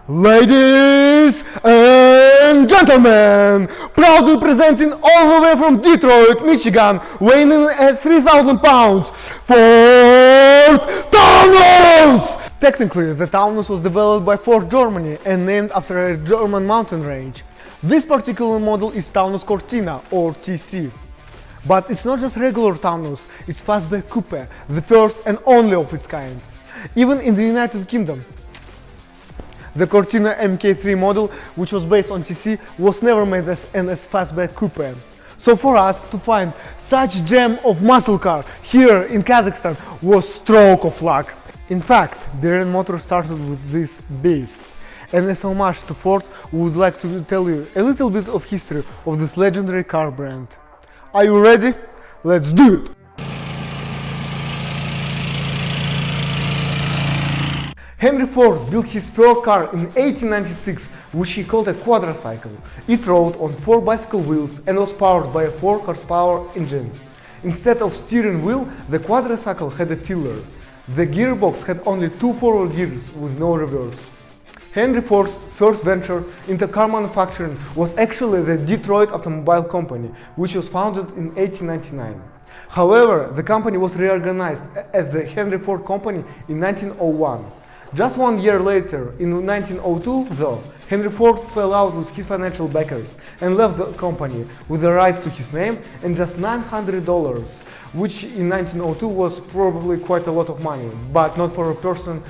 Ladies and gentlemen, proudly presenting all the way from Detroit, Michigan, weighing in at 3,000 pounds, Ford Taunus! Technically, the Taunus was developed by Ford Germany and named after a German mountain range. This particular model is Taunus Cortina, or TC. But it's not just regular Taunus, it's fastback coupe, the first and only of its kind. Even in the United Kingdom, the Cortina MK3 model, which was based on TC, was never made as an fastback coupe. So for us to find such gem of muscle car here in Kazakhstan was stroke of luck. In fact, BRN Motor started with this beast. And as homage to Ford, we would like to tell you a little bit of history of this legendary car brand. Are you ready? Let's do it! Henry Ford built his first car in 1896, which he called a quadricycle. It rode on 4 bicycle wheels and was powered by a 4 horsepower engine. Instead of steering wheel, the quadricycle had a tiller. The gearbox had only 2 forward gears with no reverse. Henry Ford's first venture into car manufacturing was actually the Detroit Automobile Company, which was founded in 1899. However, the company was reorganized as the Henry Ford Company in 1901. Just 1 year later, in 1902 though, Henry Ford fell out with his financial backers and left the company with the rights to his name and just $900, which in 1902 was probably quite a lot of money, but not for a person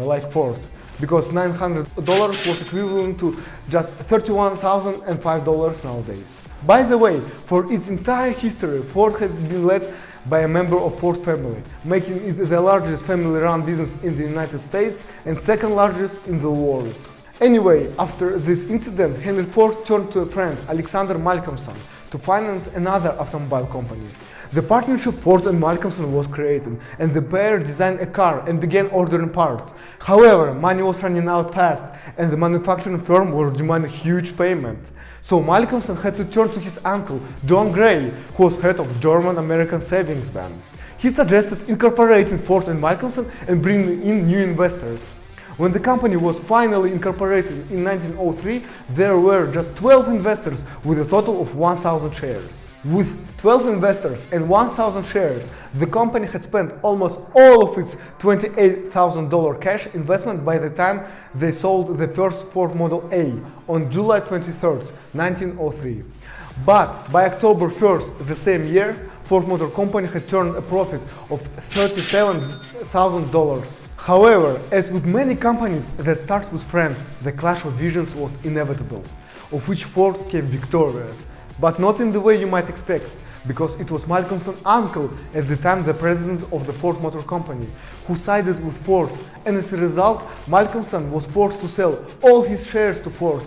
like Ford, because $900 was equivalent to just $31,005 nowadays. By the way, for its entire history, Ford has been led by a member of Ford family, making it the largest family-run business in the United States and second largest in the world. Anyway, after this incident, Henry Ford turned to a friend, Alexander Malcolmson, to finance another automobile company. The partnership Ford and Malcolmson was created, and the pair designed a car and began ordering parts. However, money was running out fast, and the manufacturing firm were demanding huge payment. So Malcolmson had to turn to his uncle, John Gray, who was head of German-American Savings Bank. He suggested incorporating Ford and Malcolmson and bringing in new investors. When the company was finally incorporated in 1903, there were just 12 investors with a total of 1,000 shares. With 12 investors and 1,000 shares, the company had spent almost all of its $28,000 cash investment by the time they sold the first Ford Model A on July 23, 1903. But by October 1st the same year, Ford Motor Company had turned a profit of $37,000. However, as with many companies that start with friends, the clash of visions was inevitable, of which Ford came victorious. But not in the way you might expect, because it was Malcolmson's uncle, at the time the president of the Ford Motor Company, who sided with Ford, and as a result, Malcolmson was forced to sell all his shares to Ford.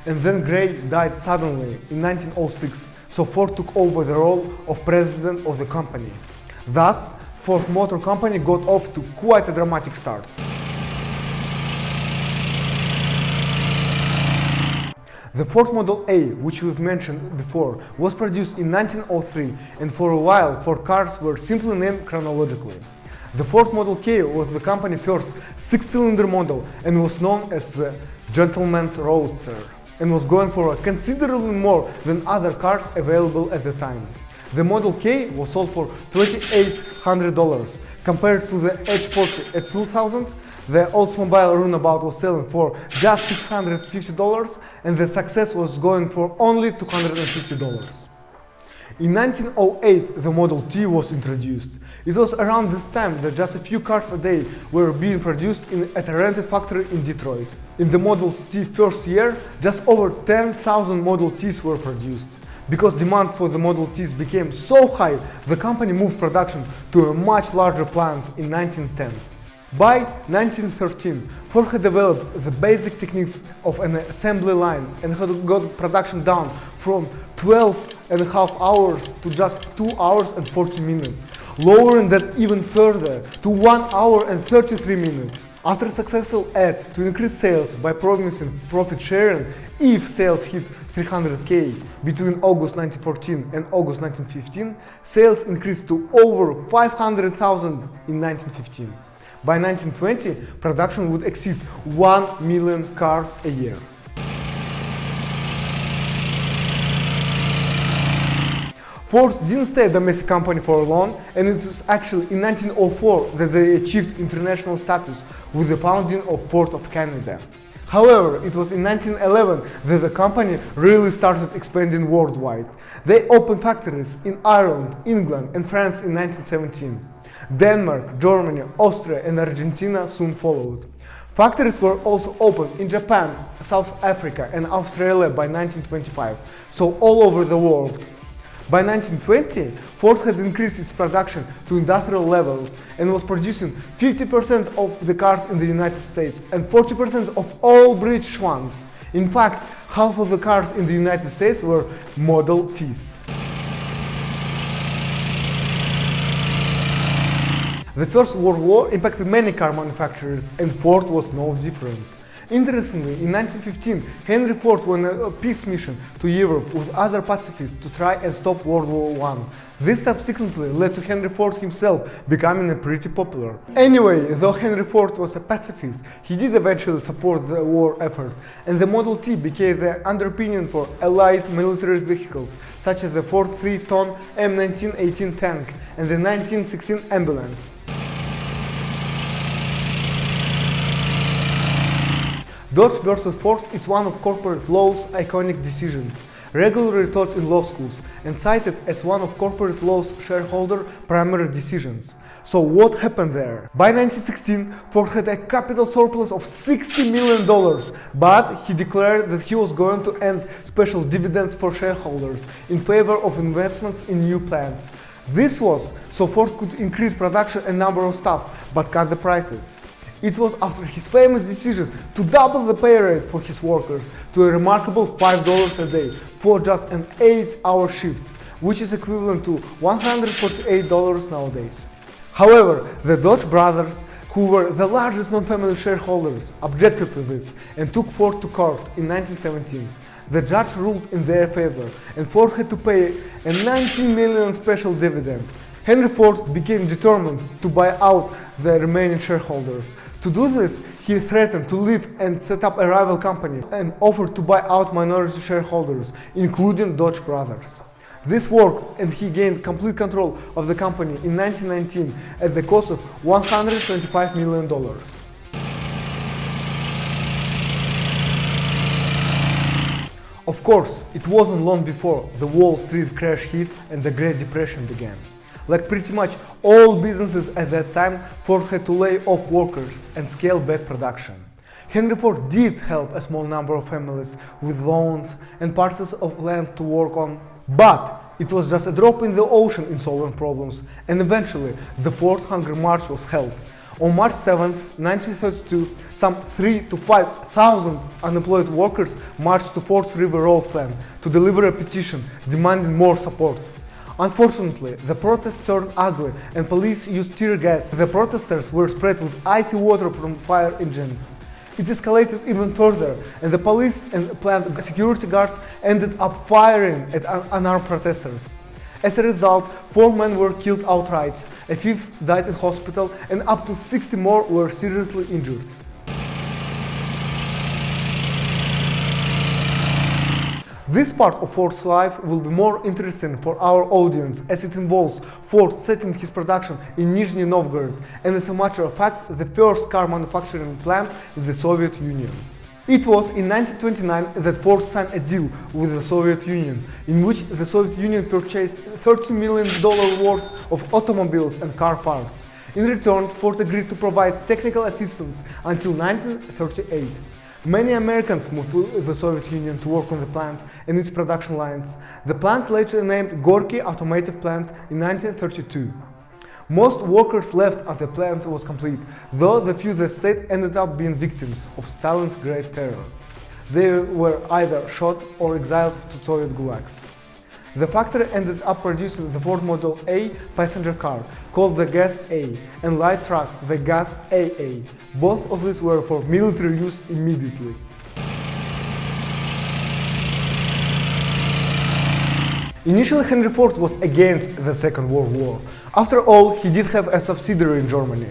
And then Gray died suddenly in 1906, so Ford took over the role of president of the company. Thus, Ford Motor Company got off to quite a dramatic start. The Ford Model A, which we've mentioned before, was produced in 1903, and for a while Ford cars were simply named chronologically. The Ford Model K was the company's first 6-cylinder model and was known as the gentleman's roadster, and was going for considerably more than other cars available at the time. The Model K was sold for $2,800, compared to the H40 at $2,000. The Oldsmobile Runabout was selling for just $650, and the Success was going for only $250. In 1908, the Model T was introduced. It was around this time that just a few cars a day were being produced at a rented factory in Detroit. In the Model T first year, just over 10,000 Model Ts were produced. Because demand for the Model Ts became so high, the company moved production to a much larger plant in 1910. By 1913, Ford had developed the basic techniques of an assembly line and had got production down from 12.5 hours to just 2 hours and 40 minutes, lowering that even further to 1 hour and 33 minutes. After a successful ad to increase sales by promising profit sharing if sales hit 300K between August 1914 and August 1915, sales increased to over 500,000 in 1915. By 1920, production would exceed 1 million cars a year. Ford didn't stay a domestic company for long, and it was actually in 1904 that they achieved international status with the founding of Ford of Canada. However, it was in 1911 that the company really started expanding worldwide. They opened factories in Ireland, England, and France in 1917. Denmark, Germany, Austria, and Argentina soon followed. Factories were also opened in Japan, South Africa, and Australia by 1925, so all over the world. By 1920, Ford had increased its production to industrial levels and was producing 50% of the cars in the United States and 40% of all British ones. In fact, half of the cars in the United States were Model Ts. The First World War impacted many car manufacturers, and Ford was no different. Interestingly, in 1915, Henry Ford went on a peace mission to Europe with other pacifists to try and stop World War I. This subsequently led to Henry Ford himself becoming pretty popular. Anyway, though Henry Ford was a pacifist, he did eventually support the war effort, and the Model T became the underpinning for Allied military vehicles such as the Ford 3-ton M1918 tank and the 1916 ambulance. Dodge versus Ford is one of corporate law's iconic decisions, regularly taught in law schools and cited as one of corporate law's shareholder primary decisions. So what happened there? By 1916, Ford had a capital surplus of $60 million, but he declared that he was going to end special dividends for shareholders in favor of investments in new plants. This was so Ford could increase production and number of staff, but cut the prices. It was after his famous decision to double the pay rate for his workers to a remarkable $5 a day for just an 8-hour shift, which is equivalent to $148 nowadays. However, the Dodge brothers, who were the largest non-family shareholders, objected to this and took Ford to court in 1917. The judge ruled in their favor, and Ford had to pay a $19 million special dividend. Henry Ford became determined to buy out the remaining shareholders. To do this, he threatened to leave and set up a rival company and offered to buy out minority shareholders, including Dodge brothers. This worked, and he gained complete control of the company in 1919 at the cost of $125 million. Of course, it wasn't long before the Wall Street crash hit and the Great Depression began. Like pretty much all businesses at that time, Ford had to lay off workers and scale back production. Henry Ford did help a small number of families with loans and parcels of land to work on, but it was just a drop in the ocean in solving problems, and eventually the Ford Hunger March was held. On March 7, 1932, some 3,000 to 5,000 unemployed workers marched to Ford's River Road plant to deliver a petition demanding more support. Unfortunately, the protests turned ugly and police used tear gas. The protesters were sprayed with icy water from fire engines. It escalated even further, and the police and plant security guards ended up firing at unarmed protesters. As a result, 4 men were killed outright, a 5th died in hospital, and up to 60 more were seriously injured. This part of Ford's life will be more interesting for our audience as it involves Ford setting his production in Nizhny Novgorod and, as a matter of fact, the first car manufacturing plant in the Soviet Union. It was in 1929 that Ford signed a deal with the Soviet Union, in which the Soviet Union purchased $30 million worth of automobiles and car parts. In return, Ford agreed to provide technical assistance until 1938. Many Americans moved to the Soviet Union to work on the plant and its production lines. The plant later named Gorky Automotive Plant in 1932. Most workers left after the plant was complete, though the few that stayed ended up being victims of Stalin's Great Terror. They were either shot or exiled to Soviet gulags. The factory ended up producing the Ford Model A passenger car, called the Gas A, and light truck, the Gas AA. Both of these were for military use immediately. Initially, Henry Ford was against the Second World War. After all, he did have a subsidiary in Germany.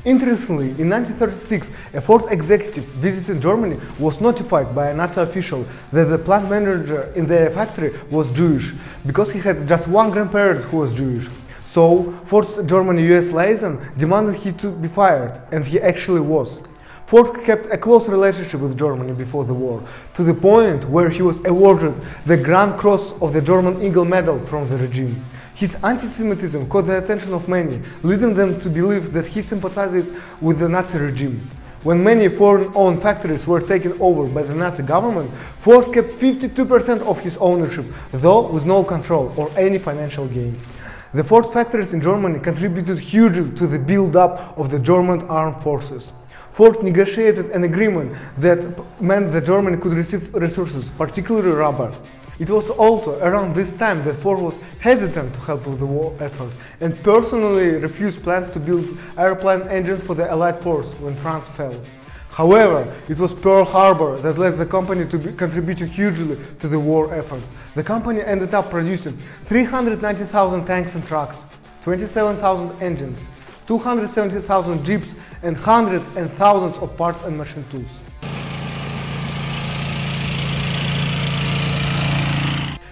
Interestingly, in 1936, a Ford executive visiting Germany was notified by a Nazi official that the plant manager in their factory was Jewish, because he had just one grandparent who was Jewish. So, Ford's German-US liaison demanded he to be fired, and he actually was. Ford kept a close relationship with Germany before the war, to the point where he was awarded the Grand Cross of the German Eagle Medal from the regime. His anti-Semitism caught the attention of many, leading them to believe that he sympathized with the Nazi regime. When many foreign-owned factories were taken over by the Nazi government, Ford kept 52% of his ownership, though with no control or any financial gain. The Ford factories in Germany contributed hugely to the build-up of the German armed forces. Ford negotiated an agreement that meant that Germany could receive resources, particularly rubber. It was also around this time that Ford was hesitant to help with the war effort and personally refused plans to build airplane engines for the Allied force when France fell. However, it was Pearl Harbor that led the company to contribute hugely to the war effort. The company ended up producing 390,000 tanks and trucks, 27,000 engines, 270,000 jeeps, and hundreds and thousands of parts and machine tools.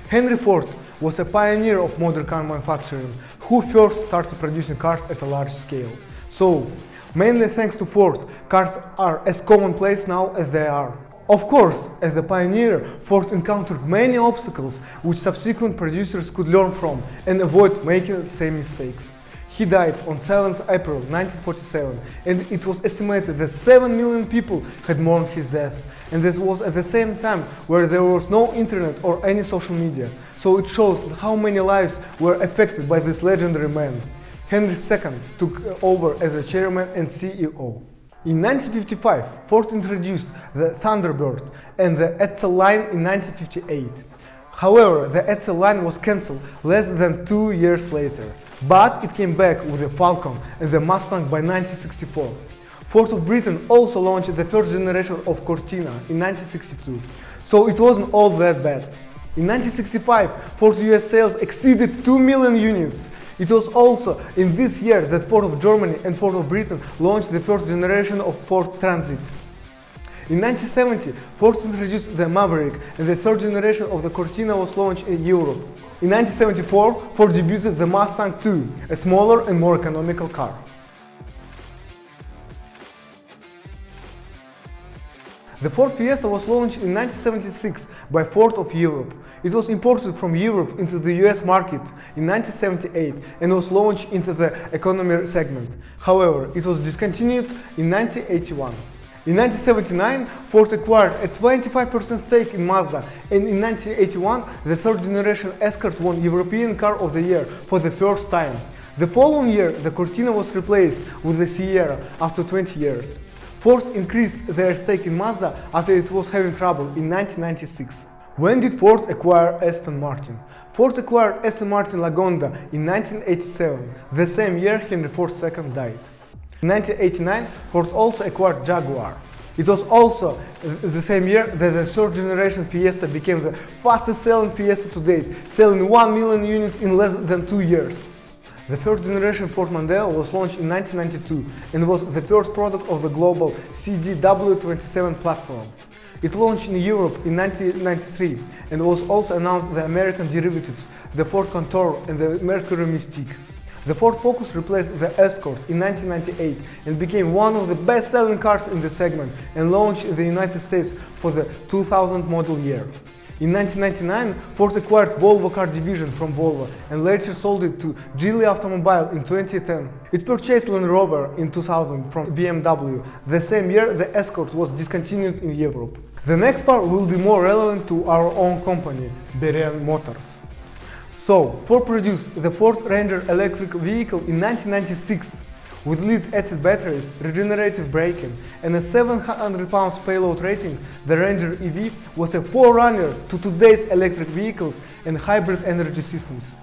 Henry Ford was a pioneer of modern car manufacturing, who first started producing cars at a large scale. So, mainly thanks to Ford, cars are as commonplace now as they are. Of course, as the pioneer, Ford encountered many obstacles which subsequent producers could learn from and avoid making the same mistakes. He died on 7th April 1947, and it was estimated that 7 million people had mourned his death, and this was at the same time where there was no internet or any social media, so it shows how many lives were affected by this legendary man. Henry II took over as the chairman and CEO. In 1955, Ford introduced the Thunderbird and the Edsel line in 1958. However, the Edsel line was cancelled less than 2 years later, but it came back with the Falcon and the Mustang by 1964. Ford of Britain also launched the first generation of Cortina in 1962, so it wasn't all that bad. In 1965, Ford US sales exceeded 2 million units. It was also in this year that Ford of Germany and Ford of Britain launched the first generation of Ford Transit. In 1970, Ford introduced the Maverick, and the third generation of the Cortina was launched in Europe. In 1974, Ford debuted the Mustang II, a smaller and more economical car. The Ford Fiesta was launched in 1976 by Ford of Europe. It was imported from Europe into the US market in 1978 and was launched into the economy segment. However, it was discontinued in 1981. In 1979, Ford acquired a 25% stake in Mazda, and in 1981, the third generation Escort won European Car of the Year for the first time. The following year, the Cortina was replaced with the Sierra after 20 years. Ford increased their stake in Mazda after it was having trouble in 1996. When did Ford acquire Aston Martin? Ford acquired Aston Martin Lagonda in 1987, the same year Henry Ford II died. In 1989, Ford also acquired Jaguar. It was also the same year that the third generation Fiesta became the fastest selling Fiesta to date, selling 1 million units in less than 2 years. The third generation Ford Mondeo was launched in 1992 and was the first product of the global CDW27 platform. It launched in Europe in 1993 and was also announced the American derivatives, the Ford Contour and the Mercury Mystique. The Ford Focus replaced the Escort in 1998 and became one of the best-selling cars in the segment and launched in the United States for the 2000 model year. In 1999, Ford acquired Volvo car division from Volvo and later sold it to Geely Automobile in 2010. It purchased Land Rover in 2000 from BMW. The same year, the Escort was discontinued in Europe. The next part will be more relevant to our own company, BRN Motors. So, Ford produced the Ford Ranger electric vehicle in 1996 with lead-acid batteries, regenerative braking, and a 700 pounds payload rating. The Ranger EV was a forerunner to today's electric vehicles and hybrid energy systems.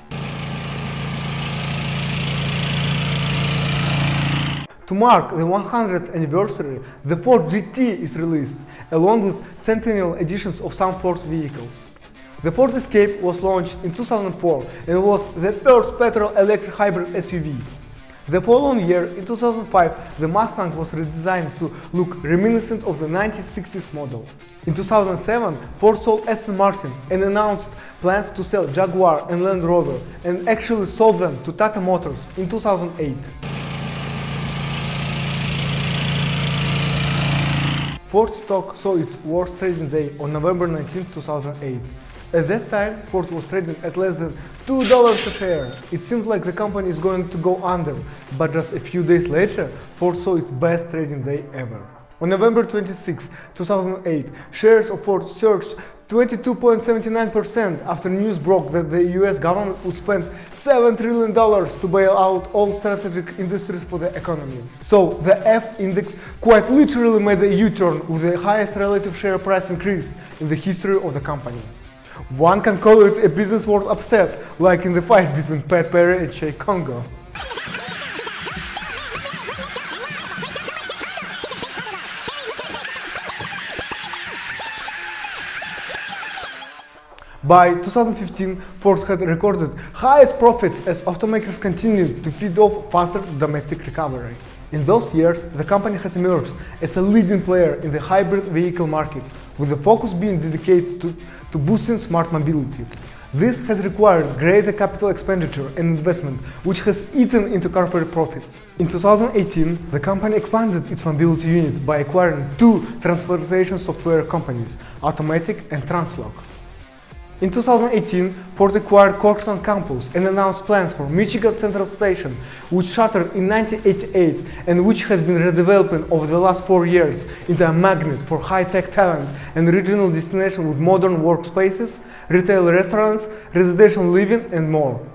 To mark the 100th anniversary, the Ford GT is released, along with centennial editions of some Ford vehicles. The Ford Escape was launched in 2004 and was the first petrol-electric hybrid SUV. The following year, in 2005, the Mustang was redesigned to look reminiscent of the 1960s model. In 2007, Ford sold Aston Martin and announced plans to sell Jaguar and Land Rover, and actually sold them to Tata Motors in 2008. Ford stock saw its worst trading day on November 19, 2008. At that time, Ford was trading at less than $2 a share. It seemed like the company is going to go under, but just a few days later, Ford saw its best trading day ever. On November 26, 2008, shares of Ford surged 22.79% after news broke that the US government would spend $7 trillion to bail out all strategic industries for the economy. So the F index quite literally made a U-turn with the highest relative share price increase in the history of the company. One can call it a business world upset, like in the fight between Pat Perry and Sheikh Congo. By 2015, Ford had recorded highest profits as automakers continued to feed off faster domestic recovery. In those years, the company has emerged as a leading player in the hybrid vehicle market, with the focus being dedicated to boosting smart mobility. This has required greater capital expenditure and investment, which has eaten into corporate profits. In 2018, the company expanded its mobility unit by acquiring two transportation software companies, Automatic and Translog. In 2018, Ford acquired Corkstown Campus and announced plans for Michigan Central Station, which shuttered in 1988 and which has been redeveloping over the last 4 years into a magnet for high-tech talent and regional destination with modern workspaces, retail restaurants, residential living, and more.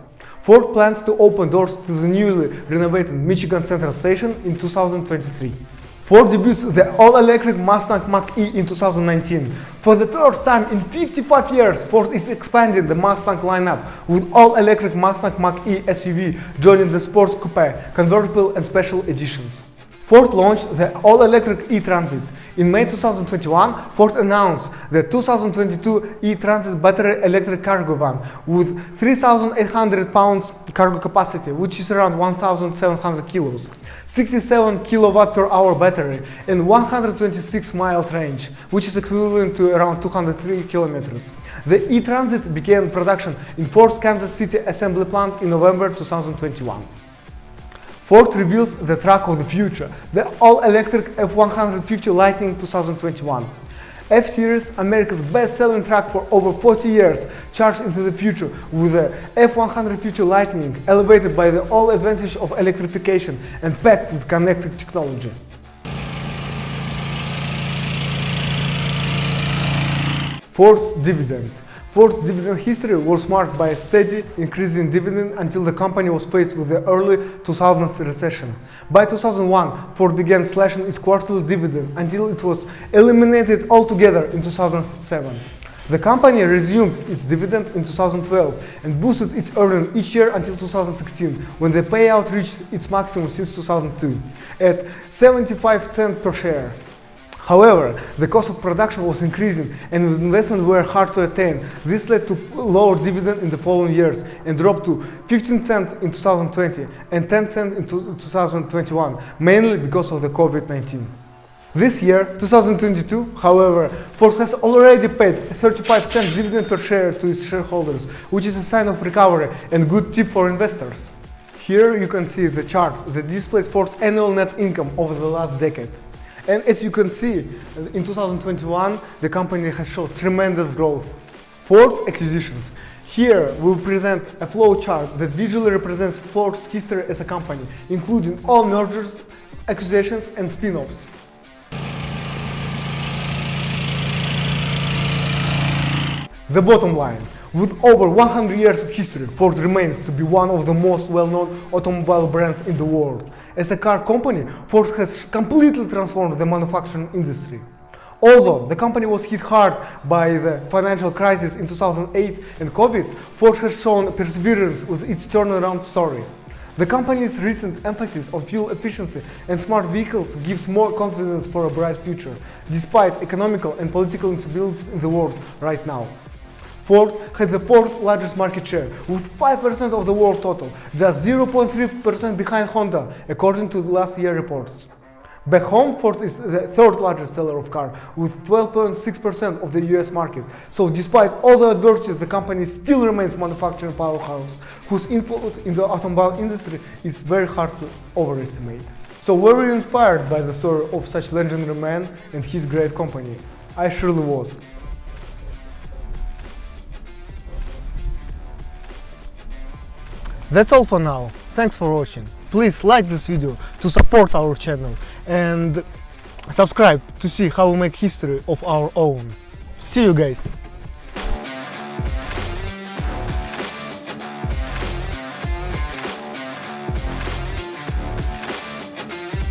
Ford plans to open doors to the newly renovated Michigan Central Station in 2023. Ford debuts the all-electric Mustang Mach-E in 2019. For the first time in 55 years, Ford is expanding the Mustang lineup with all-electric Mustang Mach-E SUV joining the sports coupe, convertible and special editions. Ford launched the all-electric E-Transit. In May 2021, Ford announced the 2022 E-Transit battery electric cargo van with 3,800 pounds cargo capacity, which is around 1,700 kilos, 67 kilowatt per hour battery, and 126 miles range, which is equivalent to around 203 kilometers. The E-Transit began production in Ford's Kansas City assembly plant in November 2021. Ford reveals the truck of the future, the all-electric F-150 Lightning 2021. F-Series, America's best-selling truck for over 40 years, charged into the future with the F-150 Lightning, elevated by the all advantage of electrification and packed with connected technology. Ford's dividend. Ford's dividend history was marked by a steady increase in dividend until the company was faced with the early 2000s recession. By 2001, Ford began slashing its quarterly dividend until it was eliminated altogether in 2007. The company resumed its dividend in 2012 and boosted its earnings each year until 2016, when the payout reached its maximum since 2002, at 75 cents per share. However, the cost of production was increasing and investments were hard to attain. This led to lower dividend in the following years and dropped to 15 cents in 2020 and 10 cents in 2021, mainly because of the COVID-19. This year, 2022, however, Ford has already paid a 35-cent dividend per share to its shareholders, which is a sign of recovery and good tip for investors. Here you can see the chart that displays Ford's annual net income over the last decade. And as you can see, in 2021, the company has shown tremendous growth. Ford's acquisitions. Here we will present a flow chart that visually represents Ford's history as a company, including all mergers, acquisitions, and spin-offs. The bottom line. With over 100 years of history, Ford remains to be one of the most well-known automobile brands in the world. As a car company, Ford has completely transformed the manufacturing industry. Although the company was hit hard by the financial crisis in 2008 and COVID, Ford has shown perseverance with its turnaround story. The company's recent emphasis on fuel efficiency and smart vehicles gives more confidence for a bright future, despite economical and political instabilities in the world right now. Ford had the fourth largest market share, with 5% of the world total, just 0.3% behind Honda, according to the last year reports. Back home, Ford is the third largest seller of cars, with 12.6% of the US market. So despite all the adversity, the company still remains manufacturing powerhouse, whose input in the automobile industry is very hard to overestimate. So were you inspired by the story of such legendary man and his great company? I surely was. That's all for now. Thanks for watching. Please like this video to support our channel and subscribe to see how we make history of our own. See you guys!